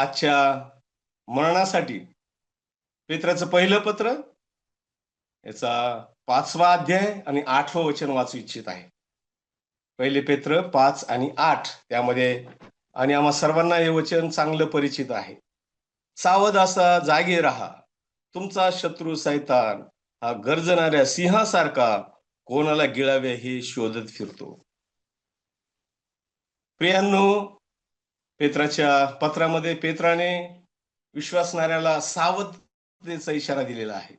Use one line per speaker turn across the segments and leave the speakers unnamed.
आजच्या मरणासाठी पेत्राचं पहिलं पत्र याचा 5वा अध्याय आणि 8वं वचन वाचू इच्छित आहे. पहिले पेत्र 5 आणि 8 त्यामध्ये, आणि आम्हा सर्वांना हे वचन चांगलं परिचित आहे. सावध असा, जागे राहा, तुमचा शत्रू सैतान हा गर्जणाऱ्या सिंहासारखा कोणाला गिळावे हे शोधत फिरतो. प्रियांनो, पेत्राच्या पत्रामध्ये पेत्राने विश्वासणाऱ्याला सावधतेचा इशारा दिलेला आहे.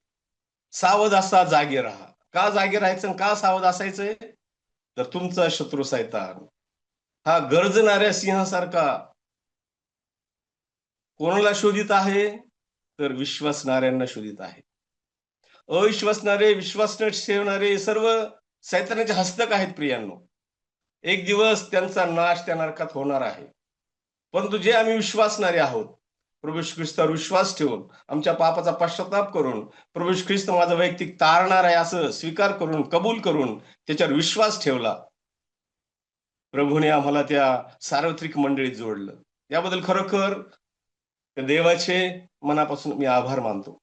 सावध असा, जागे राहा. का जागे राहायचं, का सावध असायचंय? तर तुमचा शत्रू सैतान हा गर्जणाऱ्या सिंहासारखा कोणाला शोधित आहे? तर विश्वासणाऱ्यांना शोधित आहे. अविश्वासणारे, विश्वास न ठेवणारे सर्व सैतानाचे हस्तक आहेत प्रियांनो. एक दिवस त्यांचा नाश त्या नरकात होणार आहे. परंतु जे आम्ही विश्वासणारे आहोत, प्रभू येशू ख्रिस्तावर विश्वास ठेवून, आमच्या पापाचा पश्चाताप करून, प्रभू येशू ख्रिस्त माझा वैयक्तिक तारणार आहे असं स्वीकार करून, कबूल करून त्याच्यावर विश्वास ठेवला, प्रभूने आम्हाला त्या सार्वत्रिक मंडळीत जोडलं. याबद्दल खरोखर त्या देवाचे मनापासून मी आभार मानतो.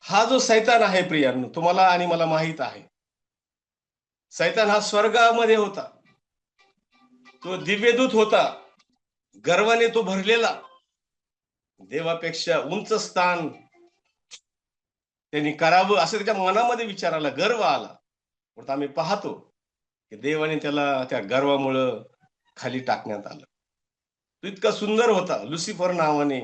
हा जो सैतान आहे प्रियांनो, तुम्हाला आणि मला माहित आहे, सैतान हा स्वर्गामध्ये होता. तो दिव्यदूत होता, गर्वाने तो भरलेला, देवापेक्षा उंच स्थान त्यांनी करावं असं त्याच्या मनामध्ये विचार आला, गर्व आला. पण आम्ही पाहतो की देवाने त्याला त्या गर्वामुळं खाली टाकण्यात आलं. तो इतका सुंदर होता, लुसिफर नावाने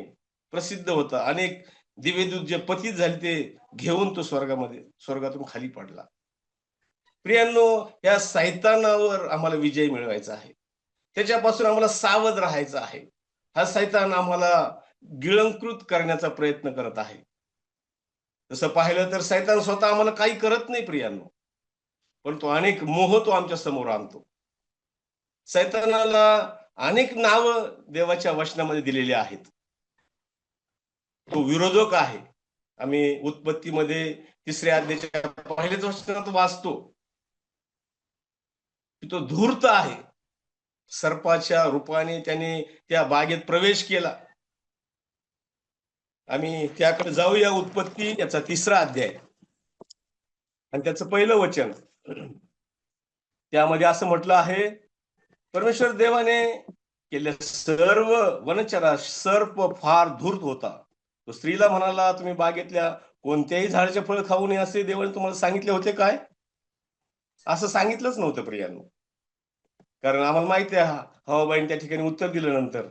प्रसिद्ध होता. अनेक दिव्यदूत जे पतित झाले ते घेऊन तो स्वर्गातून खाली पडला. प्रियांनो, या सैतानावर आम्हाला विजय मिळवायचा आहे, त्याच्यापासून आम्हाला सावध राहायचं आहे. हा सैतान आम्हाला गिळंकृत करण्याचा प्रयत्न करत आहे. तसं पाहिलं तर सैतान स्वतः आम्हाला काही करत नाही प्रियांनो, पण तो अनेक मोह तो आमच्या समोर आणतो. सैतानाला अनेक नावं देवाच्या वचनामध्ये दिलेली आहेत. तो विरोधक आहे. आम्ही उत्पत्तीमध्ये 3ऱ्या अध्यायाच्या पहिल्याच वचनात वाचतो की तो धूर्त आहे. सर्पाच्या रूपाने त्याने त्या बागेत प्रवेश केला. आम्ही त्याकडे जाऊया. उत्पत्ती याचा 3रा अध्याय आणि त्याचं पहिलं वचन. त्यामध्ये असं म्हटलं आहे, परमेश्वर देवाने केल्या सर्व वनचरा सर्प फार धूर्त होता. तो स्त्रीला म्हणाला, तुम्ही बागेतल्या कोणत्याही झाडाचे फळ खाऊ नये असे देवाने तुम्हाला सांगितले होते काय? असं सांगितलंच नव्हतं प्रियांनो. कारण आम्हाला माहिती आहे, हवाबाईने त्या ठिकाणी उत्तर दिलं नंतर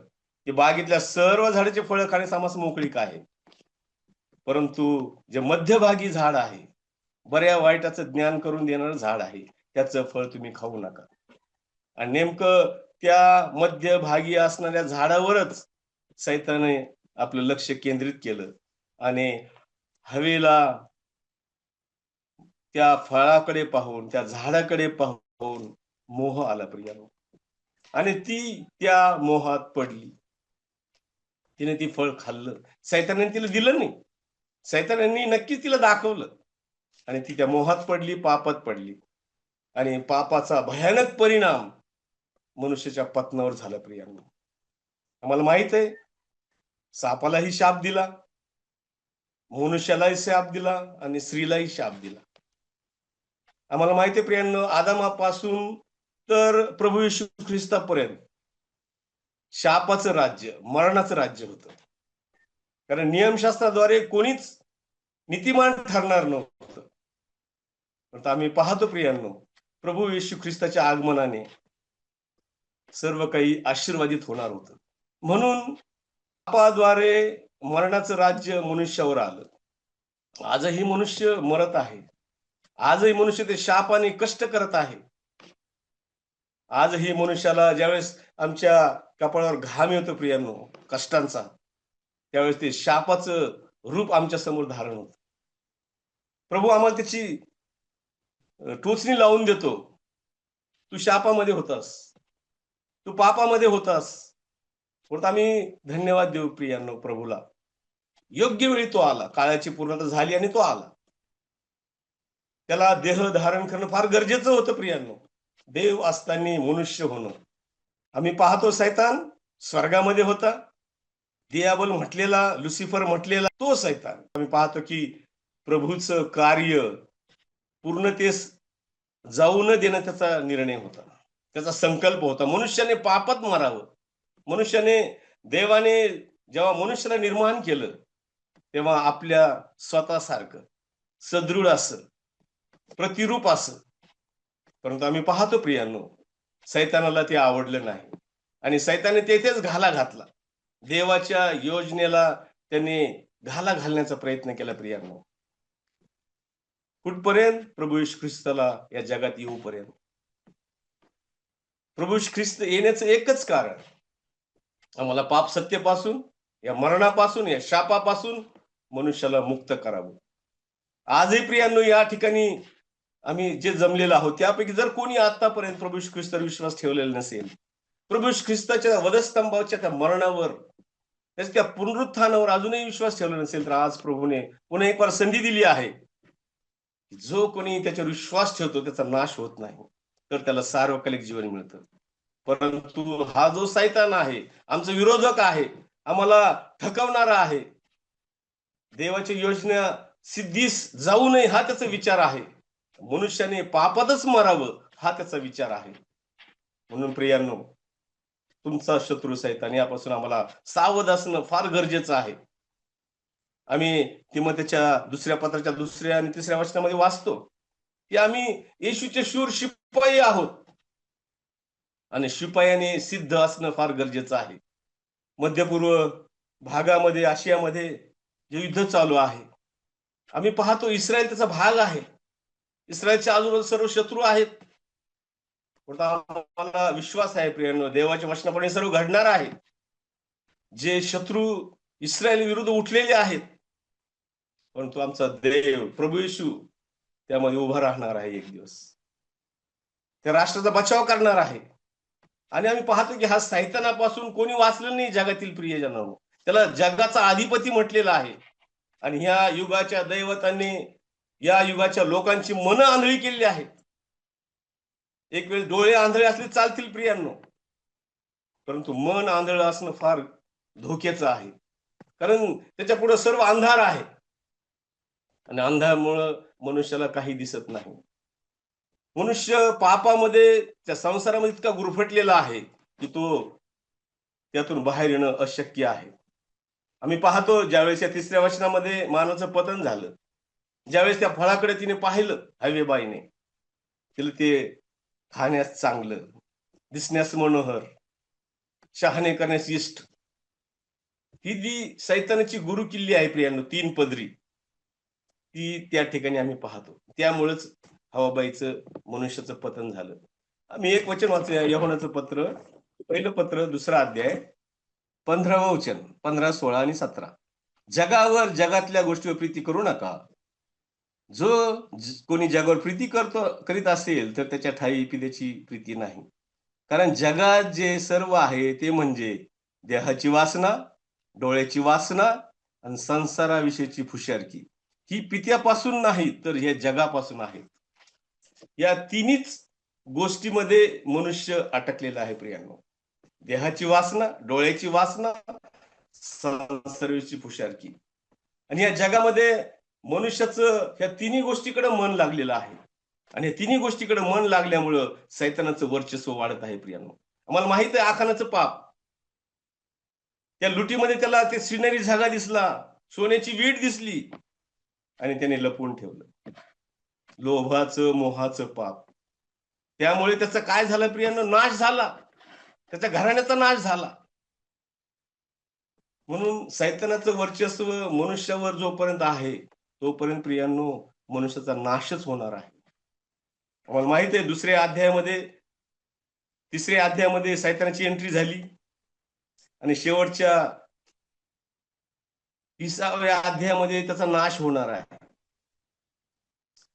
की बागेतल्या सर्व झाडाचे फळ खाण्यास आम्हाला मोकळीक आहे, परंतु जे मध्यभागी झाड आहे, बऱ्या वाईटाचं ज्ञान करून देणारं झाड आहे, त्याचं फळ तुम्ही खाऊ नका. आणि नेमकं त्या मध्यभागी असणाऱ्या झाडावरच सैताने आपलं लक्ष केंद्रित केलं आणि हवेला त्या फळाकडे पाहून, त्या झाडाकडे पाहून मोह आला प्रियांनो, आणि ती त्या मोहात पडली. तिने ती फळ खाल्लं. सैतानाने तिला दिलं नाही, सैतानाने नक्कीच तिला दाखवलं, आणि ती त्या मोहात पडली, पापात पडली, आणि पापाचा भयानक परिणाम मनुष्याच्या पतनावर झाला प्रियांनो. आम्हाला माहित आहे, सापालाही शाप दिला, मनुष्यालाही शाप दिला आणि स्त्रीलाही शाप दिला. आम्हाला माहिती आहे प्रियांनो, आदामापासून तर प्रभू येशू ख्रिस्तापर्यंत शापाचं राज्य, मरणाचं राज्य होतं. कारण नियमशास्त्राद्वारे कोणीच नीतिमान ठरणार नव्हतं. पण आम्ही पाहतो प्रियांनो, प्रभू येशू ख्रिस्ताच्या आगमनाने सर्व काही आशीर्वादित होणार होतं. म्हणून पापाद्वारे मरणाचं राज्य मनुष्यावर आलं. आजही मनुष्य मरत आहे, आजही मनुष्य ते शापाने कष्ट करत आहे. आजही मनुष्याला ज्यावेळेस आमच्या कपाळावर घाम येतो प्रियांनो कष्टांचा, त्यावेळेस ते शापाचं रूप आमच्या समोर धारण होतं. प्रभू आम्हाला त्याची टोचणी लावून देतो, तू शापामध्ये होतास, तू पापामध्ये होतास. म्हणून आम्ही धन्यवाद देऊ प्रियांनो प्रभूला. योग्य वेळी तो आला, काळाची पूर्णता झाली आणि तो आला. त्याला देह धारण करणं फार गरजेचं होतं प्रियांनो, देव असताना मनुष्य होणं. आम्ही पाहतो सैतान स्वर्गामध्ये होता, दियाबल म्हटलेला, लुसिफर म्हटलेला तो सैतान. आम्ही पाहतो की प्रभूचं कार्य पूर्णतेस जाऊ न देणं त्याचा निर्णय होता, त्याचा संकल्प होता. मनुष्याने पापात मरावं. मनुष्याने देवाने जेव्हा मनुष्याला निर्माण केलं, तेव्हा आपल्या स्वतःसारखं सदृढ असं, प्रतिरूप असं. परंतु आम्ही पाहतो प्रियांनो, सैतानाला ते आवडलं नाही आणि सैताने तेथेच घाला घातला. देवाच्या योजनेला त्यांनी घाला घालण्याचा प्रयत्न केला प्रियांनो. कुठपर्यंत? प्रभू येशू ख्रिस्ताला या जगात येऊपर्यंत. प्रभू येशू ख्रिस्त येण्याचं एकच कारण, आम्हाला पाप सत्तेपासून, या मरणापासून, या शापापासून मनुष्याला मुक्त करावं. आजही प्रियांनो या ठिकाणी आम्ही जे जमलेलो आहोत, त्यापैकी जर कोणी आतापर्यंत प्रभू येशू ख्रिस्तावर विश्वास ठेवलेला नसेल, प्रभू येशू ख्रिस्ताच्या वधस्तंभाच्या त्या मरणावर, त्याच्या त्या पुनरुत्थानावर अजूनही विश्वास ठेवला नसेल, तर आज प्रभूने पुन्हा एक वार संधी दिली आहे. जो कोणी त्याच्यावर विश्वास ठेवतो त्याचा नाश होत नाही, तर त्याला सार्वकालिक जीवन मिळतं. परंतु हा जो सैतान आहे, आमचा विरोधक आहे, आम्हाला थकवणारा आहे, देवाची योजना सिद्धीस जाऊ नये हा त्याचा विचार आहे, मनुष्याने पापातच मरावं हा त्याचा विचार आहे. म्हणून प्रियांनो, तुमचा शत्रू सैतान यापासून आम्हाला सावध असणं फार गरजेचं आहे. आम्ही तिमोथेच्या दुसऱ्या पत्राच्या 2 आणि 3 वचनामध्ये वाचतो की आम्ही येशूचे शूर शिपाई आहोत आणि शिपायाने सिद्ध असणं फार गरजेचं आहे. मध्यपूर्व भागामध्ये, आशियामध्ये जे युद्ध चालू आहे, आम्ही पाहतो इस्रायल त्याचा भाग आहे. इस्रायलच्या आजूबाजू सर्व शत्रू आहेत. आम्हाला विश्वास आहे प्रियांनो, देवाच्या वचनाप्रमाणे सर्व घडणार आहे. जे शत्रू इस्रायल विरुद्ध उठलेले आहेत, परंतु आमचा देव प्रभू येशू त्यामध्ये उभा राहणार आहे. एक दिवस त्या राष्ट्राचा बचाव करणार आहे. आणि आम्ही पाहतो की हा सैतानापासून कोणी वाचलं नाही जगातील प्रियजनांनो. त्याला जगाचा अधिपती म्हटलेला आहे. आणि ह्या युगाच्या दैवतांनी या युगाच्या लोकांची मन आंधळी केलेली आहेत. एक वेळ डोळे आंधळे असले चालतील प्रियांनो, परंतु मन आंधळ असणं फार धोक्याचं आहे. कारण त्याच्या पुढे सर्व अंधार आहे आणि अंधारामुळं मनुष्याला काही दिसत नाही. मनुष्य पापामध्ये, त्या संसारामध्ये इतका गुरफटलेला आहे की तो त्यातून बाहेर येणं अशक्य आहे. आम्ही पाहतो ज्यावेळेस या 3ऱ्या वचनामध्ये मानवाचं पतन झालं, ज्यावेळेस त्या फळाकडे तिने पाहिलं हव्वेबाईने, तिला ते खाण्यास चांगलं, दिसण्यास मनोहर, शहाणे करण्यास इष्ट, ही जी सैतानाची गुरु किल्ली आहे प्रियांनो, 3 पदरी, ती त्या ठिकाणी आम्ही पाहतो. त्यामुळेच हवाबाईचं, मनुष्याचं पतन झालं. आम्ही एक वचन वाचूया, योहानाचं पत्र, पहिलं पत्र, 2रा अध्याय, 15वं वचन, 15, 16 आणि 17. जगावर, जगातल्या गोष्टीवर प्रीती करू नका. जो कोणी जगावर प्रीती करीत असेल तर त्याच्या ठायी पित्याची प्रीती नाही. कारण जगात जे सर्व आहे ते म्हणजे देहाची वासना, डोळ्याची वासना आणि संसाराविषयीची फुशारकी, ही पित्यापासून नाही तर या जगापासून आहे. या तिन्हीच गोष्टीमध्ये मनुष्य अटकलेला आहे प्रियांनो. देहाची वासना, डोळ्याची वासना, संसाराविषयीची फुशारकी. आणि या जगामध्ये मनुष्याचं ह्या तिन्ही गोष्टीकडे मन लागलेलं आहे. आणि या तिन्ही गोष्टीकडे मन लागल्यामुळं सैतानाचं वर्चस्व वाढत आहे प्रियांनो. आम्हाला माहित आहे आखानाचं पाप. त्या लुटीमध्ये त्याला ते सिनेरी झागा दिसला, सोन्याची वीट दिसली आणि त्याने लपवून ठेवलं. लोभाचं, मोहाचं पाप. त्यामुळे त्याचं काय झालं प्रियांनो? नाश झाला. त्याच्या घराण्याचा नाश झाला. म्हणून सैतानाचं वर्चस्व मनुष्यावर जोपर्यंत आहे तोपर्यंत प्रियांनो मनुष्याचा नाशच होणार आहे. आम्हाला माहित आहे 2ऱ्या अध्यायामध्ये, 3ऱ्या अध्यायामध्ये सैतानाची एंट्री झाली आणि शेवटच्या 30व्या अध्यायामध्ये त्याचा नाश होणार आहे.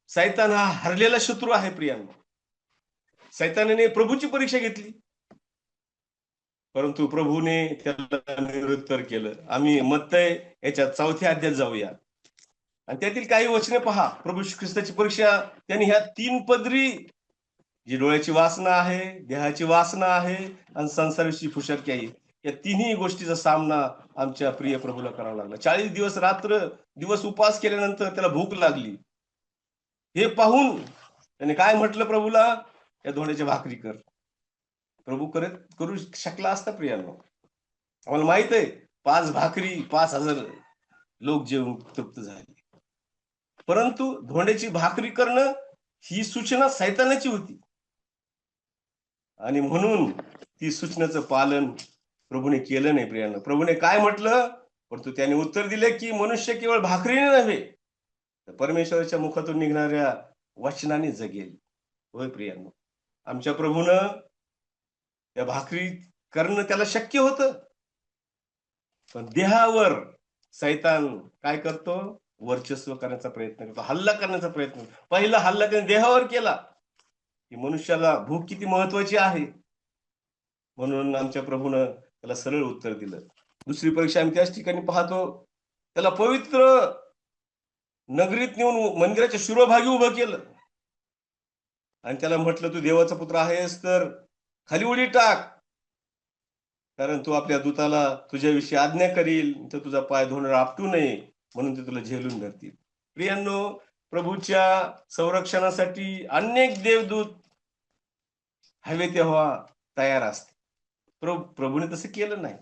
सैतान हा हरलेला शत्रू आहे प्रियांनो. सैतानाने प्रभूची परीक्षा घेतली, परंतु प्रभूने त्याला निरुत्तर केलं. आम्ही मत्तय याच्या 4थ्या अध्यायात जाऊया आणि त्यातील काही वचने पहा. प्रभू ख्रिस्ताची परीक्षा त्यांनी ह्या 3 पदरी, जी डोळ्याची वासना आहे, देहाची वासना आहे आणि संसाराची फुशारकी आहे, या तिन्ही गोष्टीचा सामना आमच्या प्रिय प्रभूला करावा लागला. 40 दिवस रात्र दिवस उपवास केल्यानंतर त्याला भूक लागली. हे पाहून त्याने काय म्हटलं प्रभूला, या धोंड्याची भाकरी कर. प्रभू करू शकला असता प्रियांनो. आम्हाला माहित आहे 5 भाकरी 5,000 लोक जेवून तृप्त झाले. परंतु धोंड्याची भाकरी करणं ही सूचना सैतानाची होती आणि म्हणून ती सूचनेचं पालन प्रभूने केलं नाही प्रियांनो. प्रभूने काय म्हटलं, परंतु त्याने उत्तर दिले की मनुष्य केवळ भाकरीने नव्हे तर परमेश्वराच्या मुखातून निघणाऱ्या वचनाने जगेल. होय प्रियांनो, आमच्या प्रभूनं त्या भाकरी करणं त्याला शक्य होतं, पण देहावर सैतान काय करतो, वर्चस्व करण्याचा प्रयत्न करतो, हल्ला करण्याचा प्रयत्न. पहिला हल्ला त्याने देहावर केला की मनुष्याला भूक किती महत्वाची आहे, म्हणून आमच्या प्रभूनं त्याला सरळ उत्तर दिलं. दुसरी परीक्षा आम्ही त्याच ठिकाणी पाहतो, त्याला पवित्र नगरीत नेऊन मंदिराच्या शिरोभागी उभं केलं आणि त्याला म्हटलं, तू देवाचा पुत्र आहेस तर खाली उडी टाक, कारण तू आपल्या दूताला तुझ्याविषयी आज्ञा करील तर तुझा पाय धोंड आपटू नये, म्हणून ते तुला झेलून धरतील. प्रियांनो, प्रभूच्या संरक्षणासाठी अनेक देवदूत हवे तेव्हा तयार असते. प्रभूने तसं केलं नाही.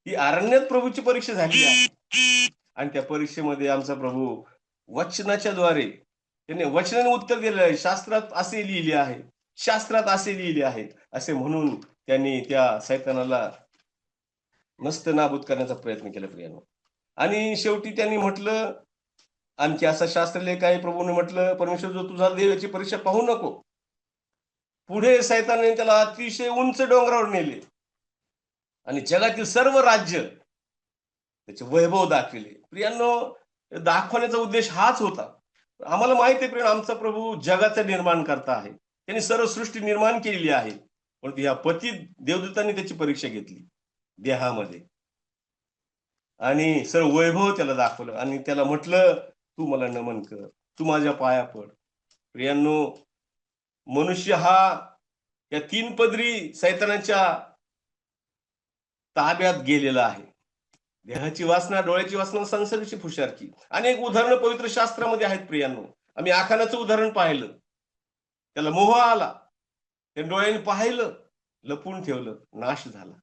ही अरण्यात प्रभूची परीक्षा झाली आहे आणि त्या परीक्षेमध्ये आमचा प्रभू वचनाच्या द्वारे त्याने वचनाने उत्तर दिलेलं आहे. शास्त्रात असे लिहिले आहे, शास्त्रात असे लिहिले आहे असे म्हणून त्यांनी त्या सैतानाला नष्ट नाबूद करण्याचा प्रयत्न केला प्रियांनो. आणि शेवटी त्यांनी म्हटलं, आणखी असा शास्त्रलेख आहे, प्रभूने म्हटलं, परमेश्वर जो तुझा देव याची परीक्षा पाहू नको. पुढे सैतानाने त्याला अतिशय उंच डोंगरावर नेले आणि जगातील सर्व राज्य त्याचे वैभव दाखविले. प्रियांनो, दाखवण्याचा उद्देश हाच होता. आम्हाला माहिती आहे प्रियांनो, आमचा प्रभू जगाचा निर्माण करता आहे, त्यांनी सर्व सृष्टी निर्माण केलेली आहे, पण या पती देवदूतांनी त्याची परीक्षा घेतली देहामध्ये आणि सर्व वैभव त्याला दाखवलं आणि त्याला म्हटलं, तू मला नमन कर, तू माझ्या पाया पड. प्रियांनो, मनुष्य हा या 3 पदरी सैतानाच्या ताब्यात गेलेला आहे. देहाची वासना, डोळ्याची वासना, संसाराची फुशारकी. अनेक उदाहरणं पवित्र शास्त्रामध्ये आहेत प्रियांनो. आम्ही आखानाचं उदाहरण पाहिलं, त्याला मोह आला, त्या डोळ्याने पाहिलं, लपून ठेवलं, नाश झाला.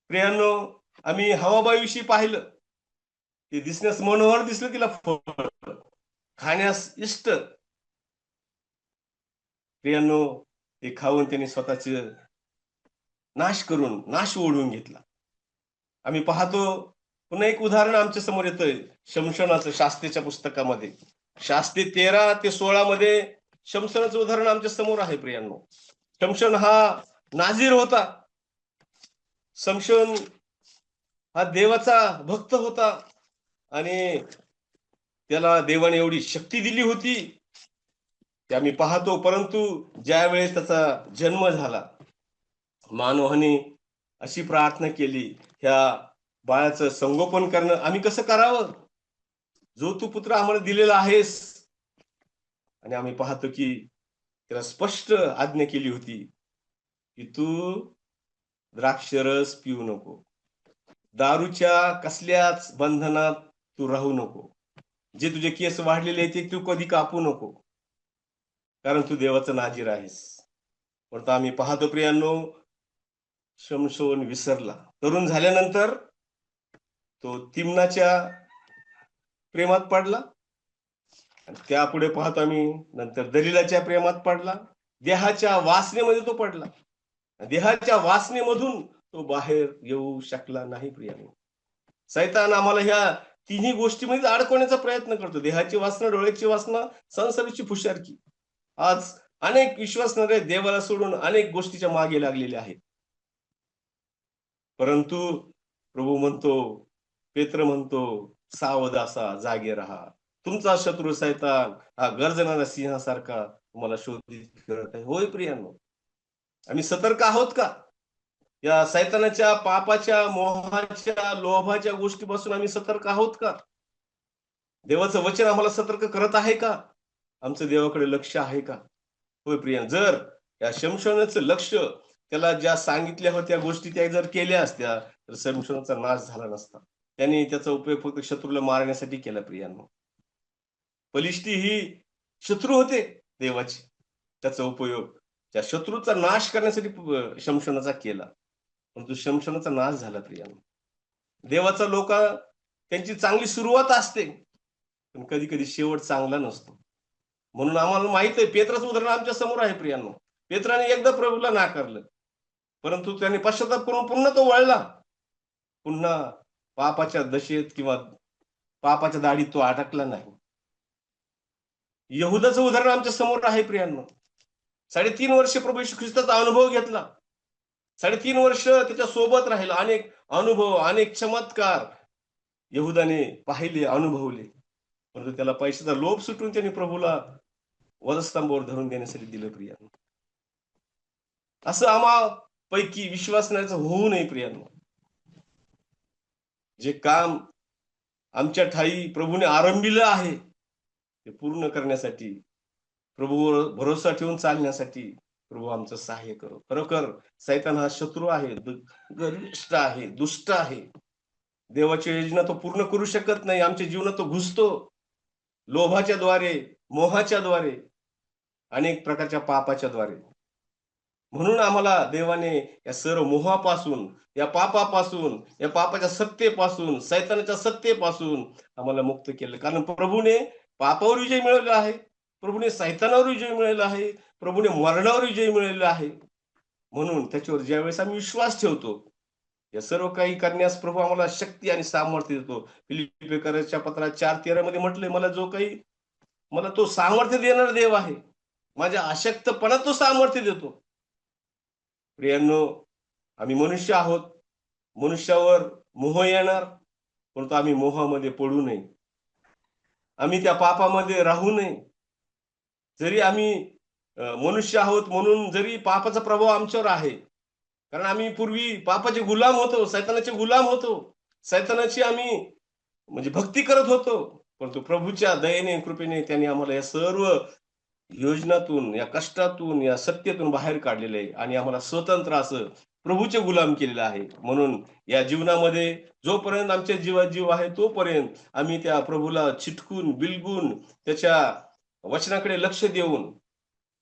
प्रियांनो, आम्ही हवाबाईविषयी पाहिलं, ते दिसण्यास मनोहर दिसलं, तिला फळ खाण्यास इष्ट. प्रियांनो, ते खाऊन त्यांनी स्वतःचे नाश ओढवून घेतला. आम्ही पाहतो पुन्हा एक उदाहरण आमच्या समोर येतंय शमशोनाचं, शास्त्रीच्या पुस्तकामध्ये शास्त्री 13 ते 16 मध्ये शमशोनाचं उदाहरण आमच्या समोर आहे प्रियांनो. शमशोन हा नाझीर होता. शमशोन हा देवाचा भक्त होता आणि त्याला देवाने एवढी शक्ती दिली होती ते आम्ही पाहतो. परंतु ज्या वेळेस त्याचा जन्म झाला, मानवाने अशी प्रार्थना केली, ह्या बाळाचं संगोपन करणं आम्ही कसं करावं, जो तू पुत्र आम्हाला दिलेला आहेस. आणि आम्ही पाहतो की त्याला स्पष्ट आज्ञा केली होती की तू द्राक्षरस पिऊ नको, दारूच्या कसल्याच बंधनात तू राहू नको, जे तुझे केस वाढलेले आहेत ते तू कधी कापू नको, कारण तू देवाचा नाजीर आहेस. पण आम्ही पाहतो प्रियांनो, शमशोन विसरला. तरुण झाल्यानंतर तो तिमनाच्या प्रेमात पडला आणि त्यापुढे पाहतो आम्ही नंतर दलिलाच्या प्रेमात पडला. देहाच्या वासनेमध्ये तो पडला, देहाच्या वासनेमधून तो बाहेर येऊ शकला नाही प्रियांनो. सैतान आम्हाला ह्या तिन्ही गोष्टीमध्ये अडकवण्याचा प्रयत्न करतो. देहाची वासना, डोळ्याची वासना, संसाराची फुशारकी. आज अनेक विश्वासणारे देवाला सोडून अनेक गोष्टीच्या मागे लागलेले आहेत. परंतु प्रभू म्हणतो, पेत्र म्हणतो, सावध असा, जागे राहा, तुमचा शत्रू सैतान हा गर्जनारा सिंहासारखा तुम्हाला शोधित फिरत आहे. होय प्रियांनो, आम्ही सतर्क आहोत का? या सैतानाच्या, पापाच्या, मोहाच्या, लोभाच्या गोष्टीपासून आम्ही सतर्क आहोत का? देवाचं वचन आम्हाला सतर्क करत आहे का? आमचं देवाकडे लक्ष आहे का? होय प्रियांनो, जर या शमशोनाचं लक्ष त्याला ज्या सांगितल्या होत्या गोष्टी त्या जर केल्या असत्या तर शमशोनाचा नाश झाला नसता. त्यांनी त्याचा उपयोग फक्त शत्रूला मारण्यासाठी केला प्रियांनो. बलिष्ठी ही शत्रू होते देवाची. त्याचा उपयोग त्या शत्रूचा नाश करण्यासाठी शमशोनाचा केला. परंतु शमशोनाचा नाश झाला प्रियांनो. देवाचा लोक त्यांची चांगली सुरुवात असते, पण कधी-कधी शेवट चांगला नसतो. म्हणून आम्हाला माहित आहे पेत्राचं उदाहरण आमच्या समोर आहे प्रियांनो. पेत्राने एकदा प्रभूला नाकारलं, परंतु त्याने पश्चाताप करून पुन्हा तो वळला. पुन्हा पापाच्या दशेत किंवा पापाच्या दाढीत तो अडकला नाही. यहुदाचं उदाहरण आमच्या समोर आहे प्रियांनो. 3.5 वर्ष प्रभू येशू ख्रिस्ताचा अनुभव घेतला. 3.5 वर्ष त्याच्या सोबत राहिला. अनेक अनुभव, अनेक चमत्कार यहुदाने पाहिले, अनुभवले. परंतु त्याला पैशाचा लोभ सुटून त्यांनी प्रभूला वधस्तंभावर धरून देण्यासाठी दिलं प्रियांनो. असं आम्हा पैकी विश्वासनाचं होऊ नये प्रियांनो. जे काम आमच्या ठाई प्रभूने आरंभिलं आहे ते पूर्ण करण्यासाठी, प्रभूवर भरोसा ठेवून चालण्यासाठी प्रभू आमचं सहाय्य करो. खरोखर सैतान हा शत्रू आहे, गरिष्ठ आहे, दुष्ट आहे. देवाची योजना तो पूर्ण करू शकत नाही. आमच्या जीवनात तो घुसतो लोभाच्या द्वारे, मोहाच्या द्वारे, अनेक प्रकारच्या पापाच्या द्वारे. म्हणून आम्हाला देवाने या सर्व मोहापासून, या पापापासून, या पापाच्या सत्तेपासून, सैतानाच्या सत्तेपासून आम्हाला मुक्त केलं. कारण प्रभूने पापावर विजय मिळवला आहे, प्रभूने सैतानावर विजय मिळवला आहे, प्रभूने मरणावर विजय मिळवला आहे. म्हणून त्याच्यावर ज्यावेळेस आम्ही विश्वास ठेवतो, या सर्व काही करण्यास प्रभू आम्हाला शक्ती आणि सामर्थ्य देतो. फिलिप्पियराच्या पत्रात 4:13 मध्ये म्हटलंय, मला तो सामर्थ्य देणारा देव आहे. माझ्या अशक्तपणात तो सामर्थ्य देतो. प्रियांनो, आम्ही मनुष्य आहोत. मनुष्यावर मोह येणार, परंतु आम्ही मोहामध्ये पडू नये. आम्ही त्या पापामध्ये राहू नये. जरी आम्ही मनुष्य आहोत म्हणून जरी पापाचा प्रभाव आमच्यावर आहे, कारण आम्ही पूर्वी पापाचे गुलाम होतो, सैतानाचे गुलाम होतो. सैतानाची आम्ही म्हणजे भक्ती करत होतो. परंतु प्रभूच्या दयेने, कृपेने त्यांनी आम्हाला या सर्व योजनातून, या कष्टातून, या सत्तेतून बाहेर काढलेलं आहे आणि आम्हाला स्वतंत्र असं प्रभूचे गुलाम केलेलं आहे. म्हणून या जीवनामध्ये जोपर्यंत आमच्या जीवात जीव आहे तोपर्यंत आम्ही त्या प्रभूला चिटकून, बिलगून, त्याच्या वचनाकडे लक्ष देऊन,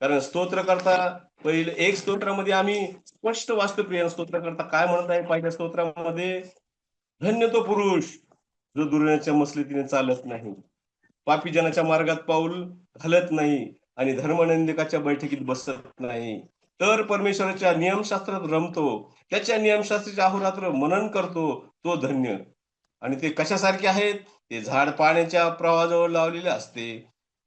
कारण स्तोत्रकर्ता पहिले एक स्तोत्रामध्ये आम्ही स्पष्ट वाचतो. प्रिय स्तोत्रकर्ता काय म्हणत आहे पहिल्या स्तोत्रामध्ये? धन्य तो पुरुष जो दुर्योधनाच्या मसलतीने चालत नाही, पापी जनाच्या मार्गात पाऊल घालत नाही आणि धर्मनिंदकाच्या बैठकीत बसत नाही, तर परमेश्वराच्या नियमशास्त्रात रमतो, त्याच्या नियमशास्त्राचे अहोरात्र मनन करतो, तो धन्य. आणि ते कशासारखे आहेत? ते झाड पाण्याच्या प्रवाहाजवळ लावलेले असते,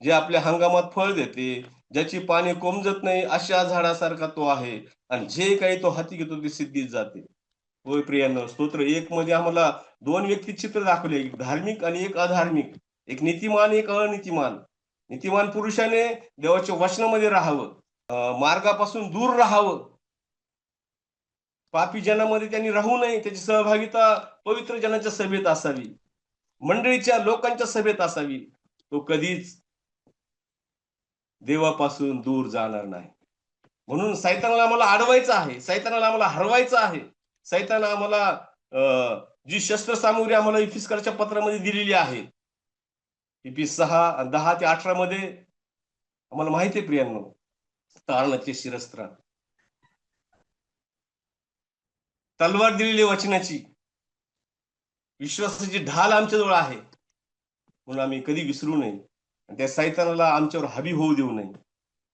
जे आपल्या हंगामात फळ देते, ज्याची पाने कोमजत नाही, अशा झाडासारखा तो आहे, आणि जे काही तो हाती घेतो ते सिद्धीत जाते. होय प्रियांनो, स्तोत्र 1 मध्ये आम्हाला 2 व्यक्तिचित्र दाखवले, एक धार्मिक आणि एक अधार्मिक, एक नीतिमान, एक अनितिमान. नीतिमान पुरुषाने देवाच्या वचनामध्ये राहावं, मार्गापासून दूर राहावं, पापी जनामध्ये त्यांनी राहू नये, त्याची सहभागिता पवित्र जनाच्या सभेत असावी, मंडळीच्या लोकांच्या सभेत असावी. तो कधीच देवापासून दूर जाणार नाही. म्हणून सैतानाला आम्हाला अडवायचं आहे, सैतानाला आम्हाला हरवायचं आहे. सैतान आम्हाला जी शस्त्रसामुग्री आम्हाला इफिसकरच्या पत्रामध्ये दिलेली आहे, इफिस 6:10-18 मध्ये आम्हाला माहिती आहे प्रियांनो, तारणाचे शिरस्त्र, तलवार दिलेली वचनाची, विश्वासाची ढाल आमच्याजवळ आहे. म्हणून आम्ही कधी विसरू नये, त्या सैतानाला आमच्यावर हावी होऊ देऊ नये,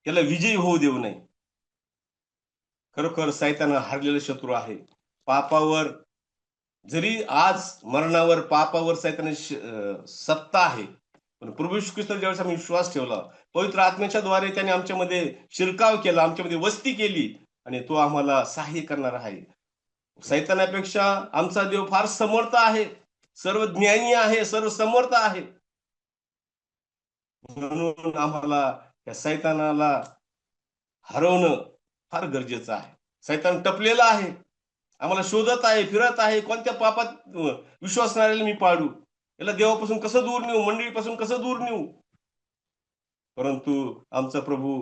त्याला विजयी होऊ देऊ नये. खरोखर सैतान हरलेला शत्रू आहे. पापावर जरी आज मरणावर, पापावर सैतानाची सत्ता आहे, पण प्रभू येशू ख्रिस्तावर ज्यावेळेस आम्ही विश्वास ठेवला, पवित्र आत्म्याच्या द्वारे त्याने आमच्यामध्ये शिरकाव केला, आमच्यामध्ये वस्ती केली, आणि तो आम्हाला सहाय्य करणार आहे. सैतानापेक्षा आमचा देव फार समर्थ आहे, सर्व ज्ञानी आहे, सर्व समर्थ आहे. म्हणून आम्हाला या सैतानाला हरवणं फार गरजेचं आहे. सैतान टपलेला आहे, आम्हाला शोधत आहे, फिरत आहे, कोणत्या पापात विश्वासणाऱ्याला मी पाडू, याला देवापासून कसं दूर नेऊ, मंडळीपासून कसं दूर नेऊ. परंतु आमचा प्रभू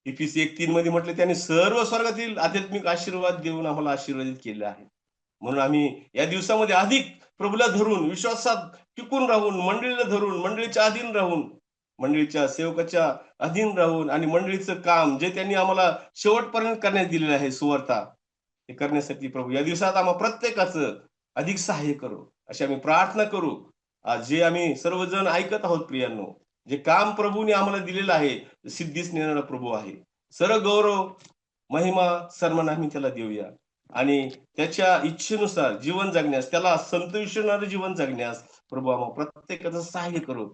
इफिसी 1:3 मध्ये म्हटले, त्यांनी सर्व स्वर्गातील आध्यात्मिक आशीर्वाद देऊन आम्हाला आशीर्वादित केले आहे. म्हणून आम्ही या दिवसामध्ये अधिक प्रभूला धरून, विश्वासात टिकून राहून, मंडळीला धरून, मंडळीच्या अधीन राहून, मंडळीच्या सेवकाच्या अधीन राहून आणि मंडळीचं काम जे त्यांनी आम्हाला शेवटपर्यंत करण्यास दिलेलं आहे सुवार्ता, हे करण्यासाठी प्रभू या दिवसात आम्हा प्रत्येकाचं अधिक सहाय्य करू, अशी आम्ही प्रार्थना करू. आज जे आम्ही सर्वजण ऐकत आहोत प्रियांनो, जे काम प्रभूने आम्हाला दिलेलं आहे, सिद्धीस नेणारा प्रभू आहे. सर्व गौरव, महिमा, सन्मान आम्ही त्याला देऊया आणि त्याच्या इच्छेनुसार जीवन जगण्यास, त्याला संतविषणारं जीवन जगण्यास प्रभू आम्हा प्रत्येकाचं सहाय्य करू.